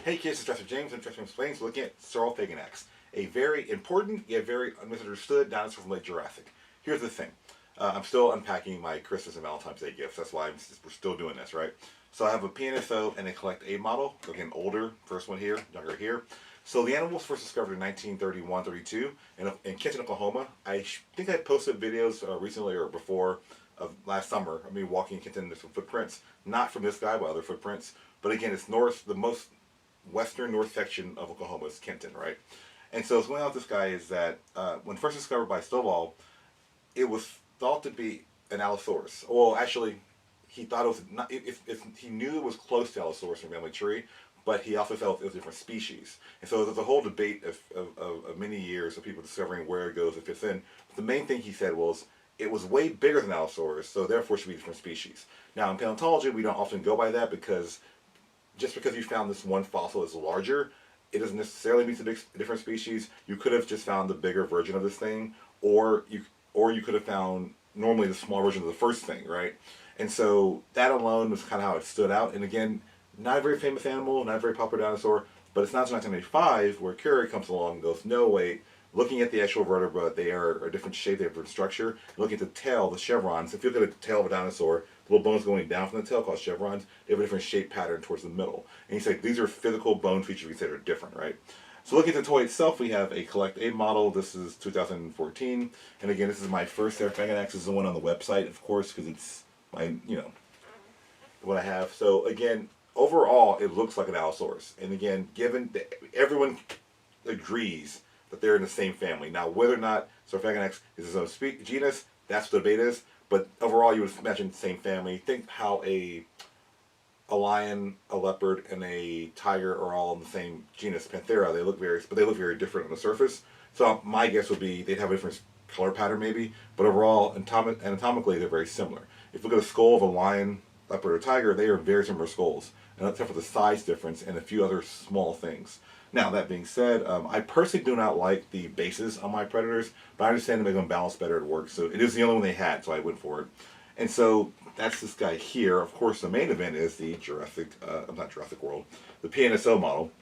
Hey kids, it's Jurassic James. I'm Jurassic James Explains, looking at Saurophaganax, a very important yet very misunderstood dinosaur from Late Jurassic. Here's the thing. I'm still unpacking my Christmas and Valentine's Day gifts. That's why we're still doing this, right? So I have a PNSO and a Collect A model. Again, older, first one here, younger here. So the animal was first discovered in 1931-32 in Kenton, Oklahoma. I think I posted videos recently or before of last summer. I mean, walking in Kenton, there's some footprints. Not from this guy, but other footprints. But again, it's north, the most western north section of Oklahoma is Kenton, right? And so what's going on with this guy is that when first discovered by Stovall, it was thought to be an Allosaurus. Well, actually, he thought it was not. He knew it was close to Allosaurus in the family tree, but he also felt it was a different species. And so there's a whole debate of many years of people discovering where it goes, it fits in. But the main thing he said was it was way bigger than Allosaurus, so therefore it should be a different species. Now in paleontology, we don't often go by that because just because you found this one fossil is larger, it doesn't necessarily mean it's a different species. You could have just found the bigger version of this thing, or you could have found normally the small version of the first thing, right? And so that alone was kind of how it stood out. And again, not a very famous animal, not a very popular dinosaur, but it's not until 1985 where Curie comes along and goes, no, wait, looking at the actual vertebra, they are a different shape, they have a different structure. Looking at the tail, the chevrons, if you look at the tail of a dinosaur, the little bones going down from the tail called chevrons, they have a different shape pattern towards the middle. And he's like, these are physical bone features we consider different, right? So looking at the toy itself, we have a Collect A model. This is 2014. And again, this is my first Saurophaganax. This is the one on the website, of course, because it's my, what I have. So again, overall, it looks like an Allosaurus. And again, given that everyone agrees that they're in the same family. Now, whether or not Saurophaganax is its own genus, that's what the debate is. But overall, you would imagine the same family. Think how a lion, a leopard, and a tiger are all in the same genus, Panthera. They look very different on the surface. So my guess would be they'd have a different color pattern maybe, but overall, anatomically, they're very similar. If you look at a skull of a lion, leopard, or tiger, they are very similar skulls, and except for the size difference and a few other small things. Now, that being said, I personally do not like the bases on my Predators, but I understand to make them balance better at work, so it is the only one they had, so I went for it. And so that's this guy here. Of course, the main event is the not Jurassic World, the PNSO model.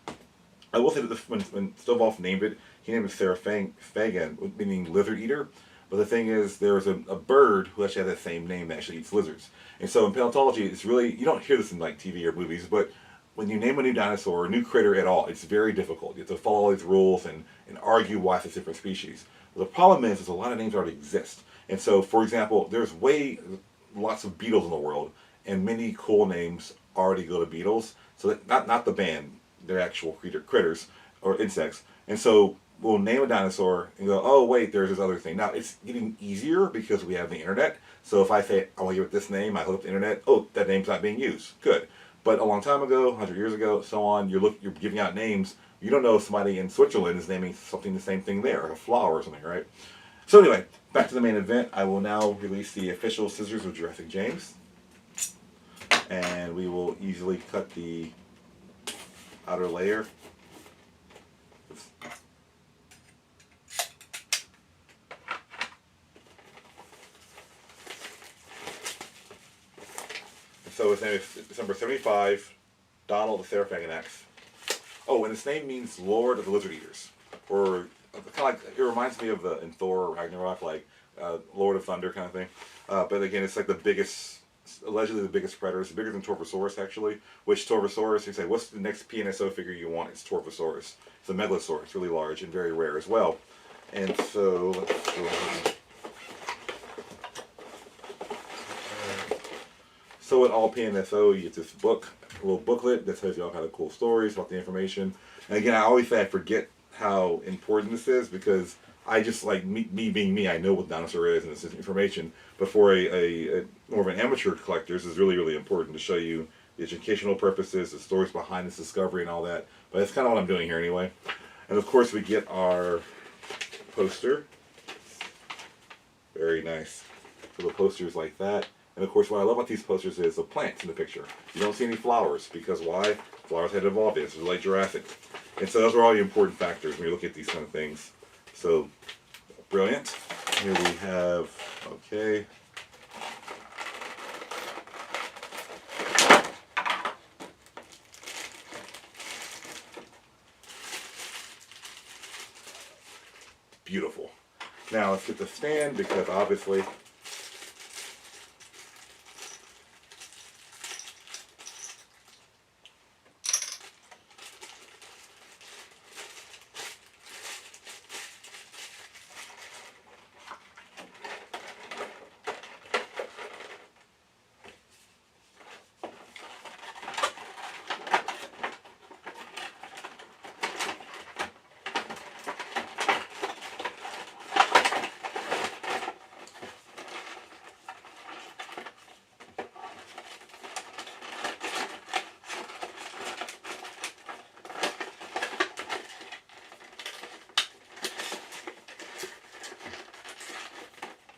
I will say that when Stovall named it, he named it Saurophagan, meaning lizard eater. But the thing is, there was a bird who actually has that same name that actually eats lizards. And so in paleontology, it's really, you don't hear this in like TV or movies, but when you name a new dinosaur or a new critter at all, it's very difficult. You have to follow all these rules and argue why it's a different species. But the problem is a lot of names already exist. And so, for example, there's lots of beetles in the world, and many cool names already go to beetles. So that, not the band, they're actual critters or insects. And so we'll name a dinosaur and go, oh wait, there's this other thing. Now it's getting easier because we have the internet. So if I say I want to give it this name, I look up the internet. Oh, that name's not being used. Good. But a long time ago, 100 years ago, so on, you're giving out names. You don't know if somebody in Switzerland is naming something the same thing there, like a flower or something, right? So anyway, back to the main event. I will now release the official scissors of Jurassic James. And we will easily cut the outer layer. So his name is number 75, Donald the Saurophaganax. Oh, and his name means Lord of the Lizard Eaters, or kind of like, it reminds me of in Thor or Ragnarok, like Lord of Thunder kind of thing. But again, it's like the biggest, allegedly the biggest predator. It's bigger than Torvosaurus actually. Which Torvosaurus? You say, what's the next PNSO figure you want? It's Torvosaurus. It's a megalosaurus. It's really large and very rare as well. And so let's go ahead. So at all PNSO, you get this book, a little booklet that tells you all kind of cool stories about the information. And again, I always say I forget how important this is because I just, like, me being me, I know what dinosaur is and this is information. But for a more of an amateur collector, this is really, really important to show you the educational purposes, the stories behind this discovery and all that. But that's kind of what I'm doing here anyway. And of course we get our poster. Very nice. So the poster's like that. And of course, what I love about these posters is the plants in the picture. You don't see any flowers, because why? Flowers had evolved. This is like Jurassic. And so those are all the important factors when you look at these kind of things. So, brilliant. Here we have, okay. beautiful. Now let's get the stand, because obviously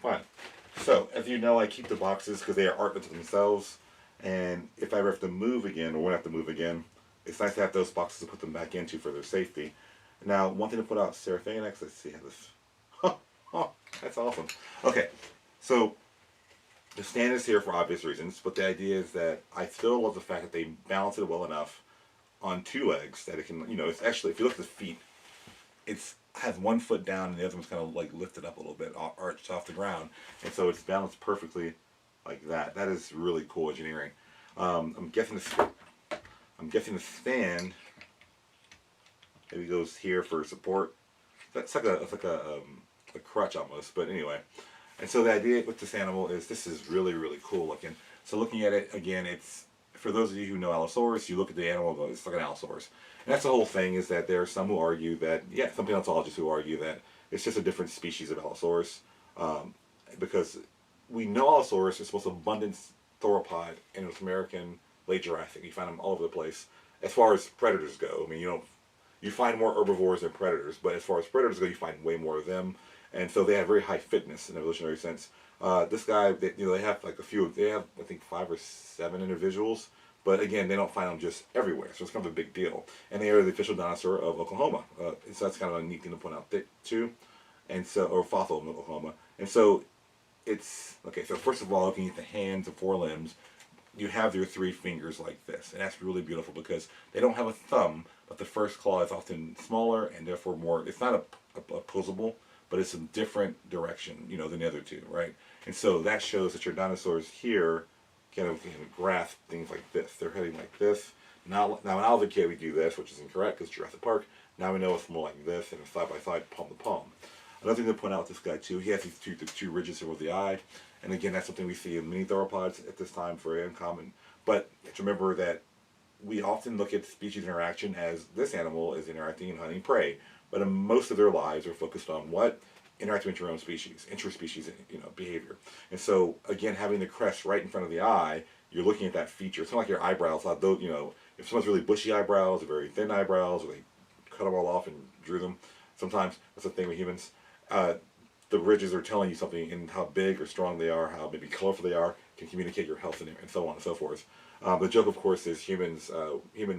fine. So, as you know, I keep the boxes because they are art unto themselves. And if I ever have to move again, or when I have to move again, it's nice to have those boxes to put them back into for their safety. Now, one thing to put out, Saurophaganax, let's see how this... Oh, that's awesome. Okay, so the stand is here for obvious reasons, but the idea is that I still love the fact that they balance it well enough on two legs that it can, you know, it's actually, if you look at the feet, it's has one foot down and the other one's kind of like lifted up a little bit, arched off the ground, and so it's balanced perfectly like that. That is really cool engineering. I'm guessing the stand maybe goes here for support. That's like a crutch almost, but anyway. And so the idea with this animal is this is really, really cool looking. So looking at it again, it's, for those of you who know Allosaurus, you look at the animal and go, it's like an Allosaurus. And that's the whole thing, is that there are some who argue that, yeah, some paleontologists who argue that it's just a different species of Allosaurus. Because we know Allosaurus is the most abundant theropod in North American late Jurassic. You find them all over the place. As far as predators go, I mean, you find more herbivores than predators, but as far as predators go, you find way more of them. And so they have very high fitness in an evolutionary sense. This guy, they have like they have, I think, 5 or 7 individuals. But again, they don't find them just everywhere, so it's kind of a big deal. And they are the official dinosaur of Oklahoma. So that's kind of a neat thing to point out too. And so, or fossil in Oklahoma. And so it's, okay, so first of all, looking at the hands and forelimbs, you have your 3 fingers like this. And that's really beautiful because they don't have a thumb, but the first claw is often smaller and therefore more, it's not opposable, but it's a different direction, you know, than the other two, right? And so that shows that your dinosaurs here kind of grasp things like this. They're heading like this. Now in Alvacare we do this, which is incorrect because Jurassic Park. Now we know it's more like this, and side by side, palm to palm. Another thing to point out with this guy too, he has these two ridges over the eye, and again that's something we see in many theropods at this time, very uncommon. But you have to remember that we often look at species interaction as this animal is interacting and hunting prey, but most of their lives are focused on what? Interacting with your own species, interspecies, behavior. And so again, having the crest right in front of the eye, you're looking at that feature. It's not like your eyebrows. Although, if someone's really bushy eyebrows or very thin eyebrows, or they cut them all off and drew them, sometimes that's the thing with humans. The ridges are telling you something in how big or strong they are, how maybe colorful they are, can communicate your health and so on and so forth. The joke, of course, is human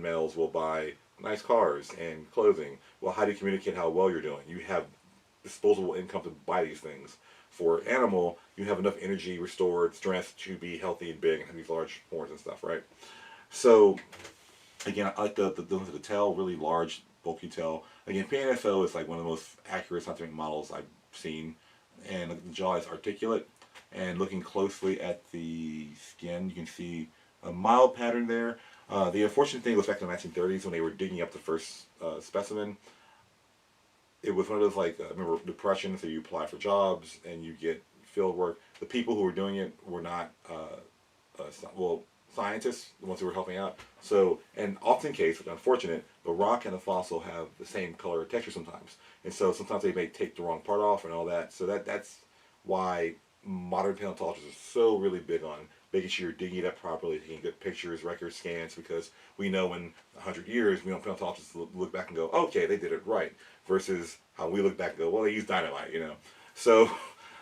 males will buy nice cars and clothing. Well, how do you communicate how well you're doing? You have disposable income to buy these things. For animal, you have enough energy, restored strength to be healthy and big and have these large horns and stuff, right? So, again, I like the tail, really large, bulky tail. Again, PNSO is like one of the most accurate scientific models I've seen, and the jaw is articulate. And looking closely at the skin, you can see a mild pattern there. The unfortunate thing was back in the 1930s when they were digging up the first specimen. It was one of those, like, remember, depression, so you apply for jobs and you get field work. The people who were doing it were not, scientists, the ones who were helping out. So, and often case, which is unfortunate, the rock and the fossil have the same color or texture sometimes. And so sometimes they may take the wrong part off and all that. So that's why modern paleontologists are so really big on making sure you're digging it up properly, taking good pictures, record scans, because we know in 100 years, paleontologists look back and go, okay, they did it right, versus how we look back and go, well, they used dynamite, So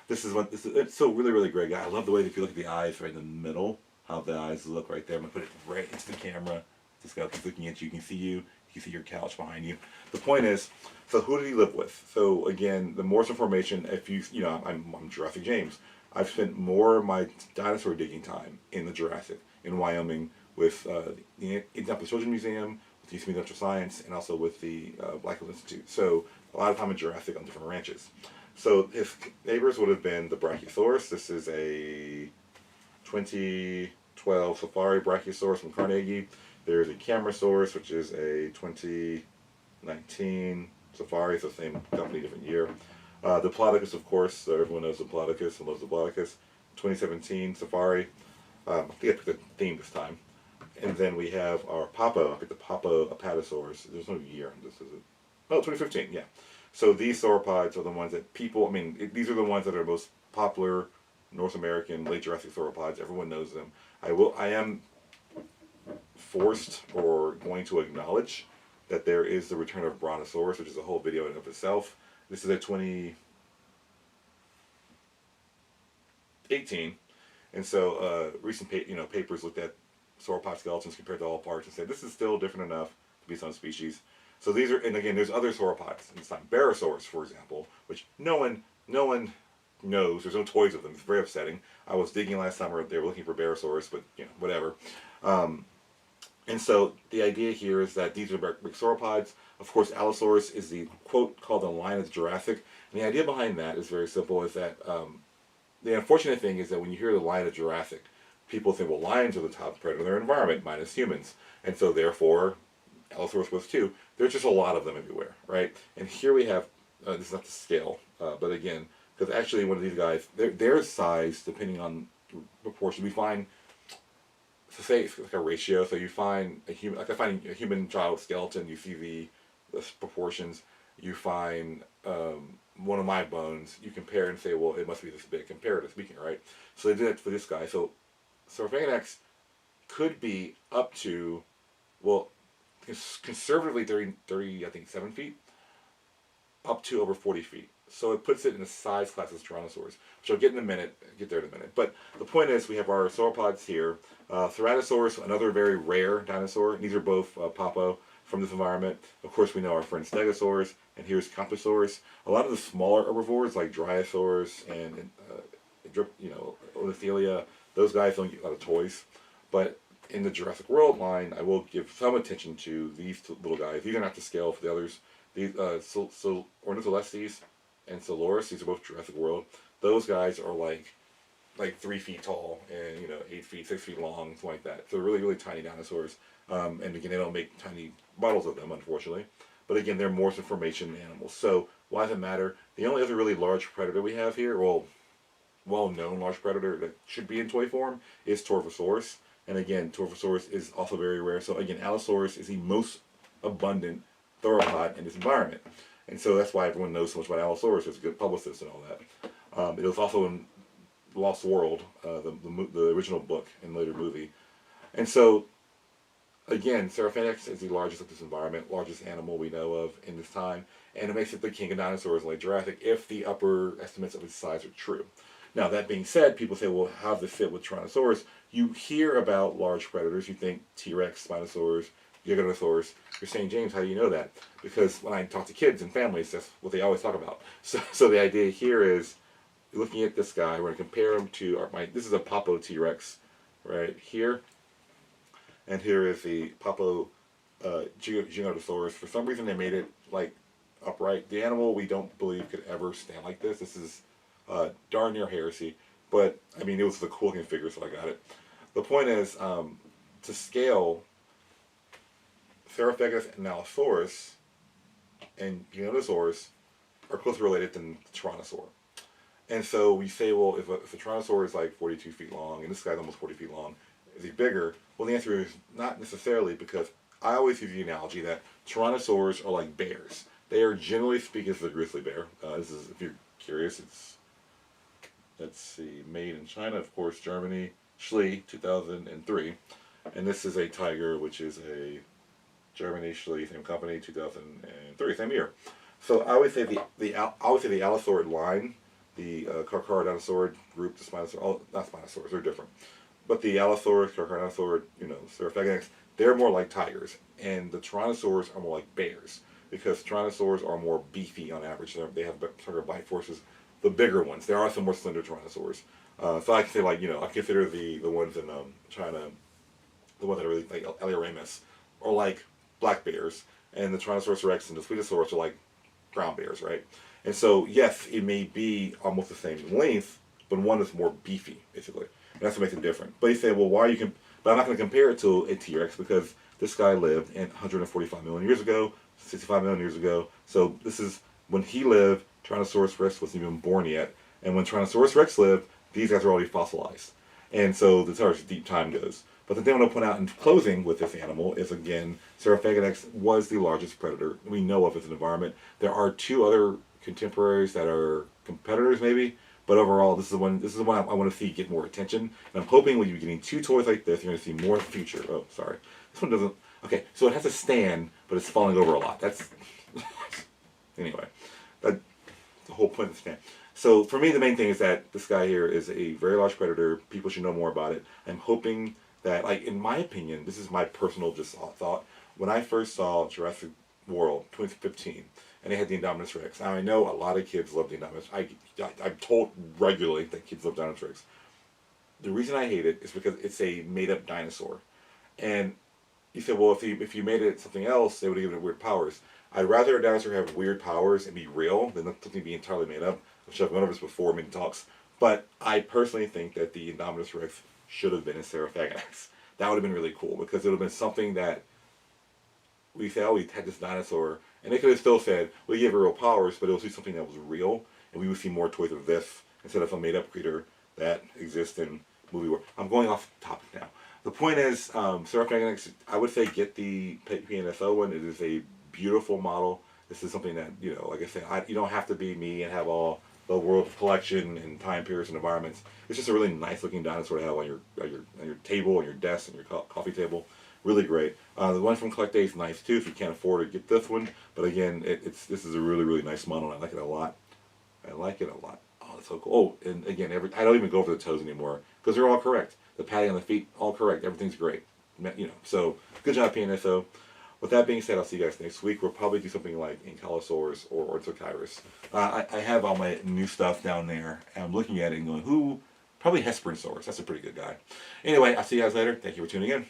it's so really, really great guy. I love the way that if you look at the eyes right in the middle, how the eyes look right there. I'm going to put it right into the camera. This guy keeps looking at you. You can see you. You can see your couch behind you. The point is, so who did he live with? So again, the more information, if I'm Jurassic James. I've spent more of my dinosaur digging time in the Jurassic, in Wyoming, with the Anatomical Children's Museum, with UC Industrial Science, and also with the Blackfield Institute. So a lot of time in Jurassic on different ranches. So his neighbors would have been the Brachiosaurus. This is a 2012 Safari Brachiosaurus from Carnegie. There's a Camarasaurus, which is a 2019 Safari, so same company, different year. Diplodocus, of course, so everyone knows Diplodocus and loves Diplodocus. 2017 Safari. I think I picked a theme this time. And then we have our Papo. I picked the Papo Apatosaurus. There's no year on this, is it? Oh, 2015, yeah. So these sauropods are the ones that people, these are the ones that are most popular North American late Jurassic sauropods. Everyone knows them. I am forced or going to acknowledge that there is the return of Brontosaurus, which is a whole video in and of itself. This is a 2018, and so recent papers looked at sauropod skeletons compared to all parts and said this is still different enough to be some species. So these are, and again, there's other sauropods. It's like Barosaurus, for example, which no one knows. There's no toys of them. It's very upsetting. I was digging last summer. They were looking for Barosaurus, but whatever. And so the idea here is that these are big sauropods. Of course, Allosaurus is the quote called the Lion of Jurassic. And the idea behind that is very simple. Is that the unfortunate thing is that when you hear the Lion of Jurassic, people think, well, lions are the top predator in their environment, minus humans, and so therefore Allosaurus was too. There's just a lot of them everywhere, right? And here we have, this is not the scale, but again, because actually one of these guys, their size, depending on proportion, we find, to say it's like a ratio, so you find a human, like I find a human child skeleton, you see the proportions, you find one of my bones, you compare and say, well, it must be this big, comparative speaking, right? So they did it for this guy. So Saurophaganax could be up to, well, conservatively 30, I think 7 feet, up to over 40 feet. So it puts it in the size class as Tyrannosaurus, which I'll get in a minute, get there in a minute. But the point is, we have our sauropods here. Tyrannosaurus, another very rare dinosaur. These are both Papo from this environment. Of course, we know our friend Stegosaurus, and here's Comptosaurus. A lot of the smaller herbivores, like Dryosaurus and Ornithilia, those guys don't get a lot of toys. But in the Jurassic World line, I will give some attention to these two little guys. These are not to scale for the others. These Ornitholestes and Saurosaurus, these are both Jurassic World. Those guys are like 3 feet tall and 8 feet, 6 feet long, something like that. So they're really, really tiny dinosaurs. And again, they don't make tiny models of them, unfortunately. But again, they're morphs and formation animals. So why does it matter? The only other really large predator we have here, well-known large predator that should be in toy form, is Torvosaurus. And again, Torvosaurus is also very rare. So again, Allosaurus is the most abundant theropod in this environment. And so that's why everyone knows so much about Allosaurus. It's a good publicist and all that. It was also in Lost World, the original book and later movie. And so, again, Saurophaganax is the largest of this environment, largest animal we know of in this time. And it makes it the king of dinosaurs in late Jurassic if the upper estimates of its size are true. Now, that being said, people say, well, how does this fit with Tyrannosaurus? You hear about large predators, you think T-Rex, Spinosaurus, Giganosaurus. You're saying, James, how do you know that? Because when I talk to kids and families, that's what they always talk about. So the idea here is, looking at this guy, we're going to compare him to, this is a Papo T-Rex right here. And here is the Papo Giganosaurus. For some reason, they made it, upright. The animal we don't believe could ever stand like this. This is darn near heresy. But, it was the cool looking figure, so I got it. The point is, to scale, Saurophaganax and Allosaurus and Giganosaurus are closely related than the Tyrannosaur. And so we say, well, if a Tyrannosaur is 42 feet long, and this guy's almost 40 feet long, is he bigger? Well, the answer is not necessarily, because I always use the analogy that Tyrannosaurs are like bears. They are, generally speaking, the grizzly bear. This is, if you're curious, it's, let's see, made in China, of course, Germany, Schley, 2003. And this is a tiger, which is a Germany, Schley, same company, 2003, same year. So I always say the Allosaurid line, the Carcharodontosaur group, the Spinosaur, not Spinosaurs, they're different. But the Allosaurus, Carcharodontosaur, Saurophaganax, they're more like tigers. And the Tyrannosaurs are more like bears, because Tyrannosaurs are more beefy on average. They have stronger bite forces. The bigger ones, there are some more slender Tyrannosaurs. So I can say, I consider the ones in China, the ones that are really like Eleoramus, or like black bears, and the Tyrannosaurus Rex and the Spinosaurus are like brown bears, right? And so, yes, it may be almost the same length, but one is more beefy, basically. And that's what makes it different. But you say, well, why are you... But I'm not going to compare it to a T-Rex because this guy lived in 145 million years ago, 65 million years ago. So this is... When he lived, Tyrannosaurus Rex wasn't even born yet. And when Tyrannosaurus Rex lived, these guys are already fossilized. And so that's how deep time goes. But the thing I want to point out in closing with this animal is, again, Saurophaganax was the largest predator we know of as an environment. There are two other contemporaries that are competitors, maybe, but overall, this is the one. This is the one I want to see get more attention. And I'm hoping when you're getting two toys like this, you're going to see more in the future. Oh, sorry, this one doesn't. Okay, so it has a stand, but it's falling over a lot. That's anyway. That's the whole point of the stand. So for me, the main thing is that this guy here is a very large predator. People should know more about it. I'm hoping that, like, in my opinion, this is my personal just thought. When I first saw Jurassic World 2015, and they had the Indominus Rex. Now, I know a lot of kids love the Indominus. I'm told regularly that kids love Indominus Rex. The reason I hate it is because it's a made-up dinosaur. And you said, well, if you made it something else, they would give it weird powers. I'd rather a dinosaur have weird powers and be real than something be entirely made up, which I've gone over this before in many talks. But I personally think that the Indominus Rex should have been in Saurophaganax. That would have been really cool because it would have been something that we say, oh, we had this dinosaur, and they could have still said, well, you have real powers, but it was something that was real, and we would see more toys of this instead of a made-up creature that exists in movie world. I'm going off topic now. The point is, Saurophaganax, I would say get the PNSO one. It is a beautiful model. This is something that, you know, like I said, you don't have to be me and have all the world collection and time periods and environments. It's just a really nice-looking dinosaur to have on your table, on your desk, on your coffee table. Really great. The one from Collect Day is nice too if you can't afford to get this one. But again, this is a really, really nice model. I like it a lot. I like it a lot. Oh, that's so cool. Oh, and again, I don't even go for the toes anymore because they're all correct. The padding on the feet, all correct. Everything's great. You know, so good job, PNSO. With that being said, I'll see you guys next week. We'll probably do something like Allosaurus or Orthocyrus. I have all my new stuff down there. And I'm looking at it and going, probably Hesperonysaurus. That's a pretty good guy. Anyway, I'll see you guys later. Thank you for tuning in.